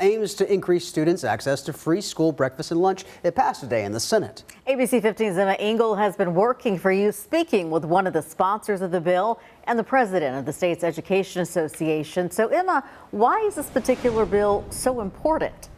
aims to increase students' access to free school breakfast and lunch. It passed today in the Senate. ABC 15's Emma Engel has been working for you, speaking with one of the sponsors of the bill and the president of the state's Education Association. So, Emma, why is this particular bill so important?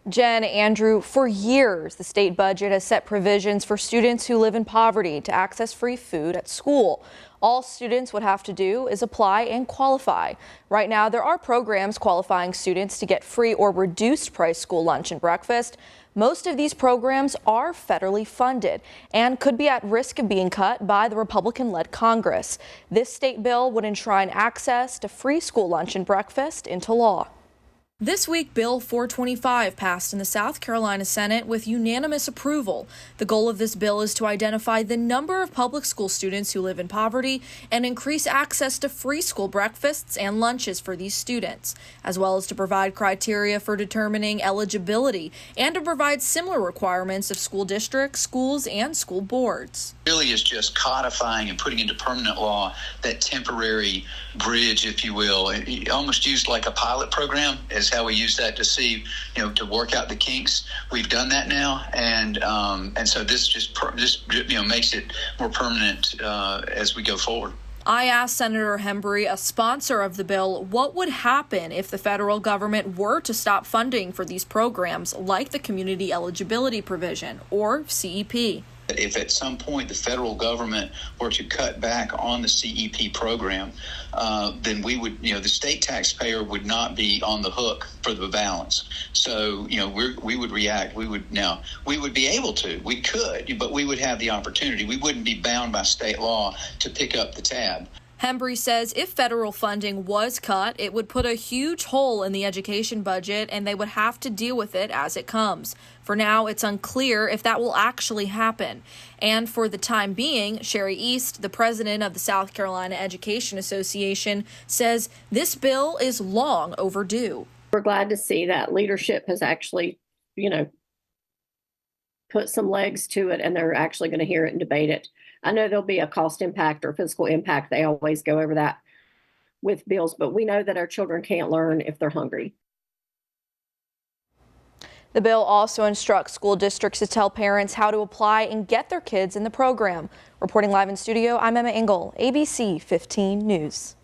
Jen, Andrew, for years, the state budget has set provisions for students who live in poverty to access free food at school. All students would have to do is apply and qualify. Right now, there are programs qualifying students to get free or reduced price school lunch and breakfast. Most of these programs are federally funded and could be at risk of being cut by the Republican-led Congress. This state bill would enshrine access to free school lunch and breakfast into law. This week, Bill 425 passed in the South Carolina Senate with unanimous approval. The goal of this bill is to identify the number of public school students who live in poverty and increase access to free school breakfasts and lunches for these students, as well as to provide criteria for determining eligibility and to provide similar requirements of school districts, schools, and school boards. Really is just codifying and putting into permanent law that temporary bridge, if you will. It almost used like a pilot program is how we use that to see, to work out the kinks. We've done that now, and so this just makes it more permanent as we go forward. I asked Senator Hembry, a sponsor of the bill, what would happen if the federal government were to stop funding for these programs like the Community Eligibility Provision, or CEP. If at some point the federal government were to cut back on the CEP program, then we would, the state taxpayer would not be on the hook for the balance. So, we would react. We would be able to. We could, but we would have the opportunity. We wouldn't be bound by state law to pick up the tab. Hembry says if federal funding was cut, it would put a huge hole in the education budget and they would have to deal with it as it comes. For now, it's unclear if that will actually happen. And for the time being, Sherry East, the president of the South Carolina Education Association, says this bill is long overdue. We're glad to see that leadership has actually, put some legs to it, and they're actually going to hear it and debate it. I know there'll be a cost impact or physical impact. They always go over that with bills, but we know that our children can't learn if they're hungry. The bill also instructs school districts to tell parents how to apply and get their kids in the program. Reporting live in studio, I'm Emma Engel, ABC 15 News.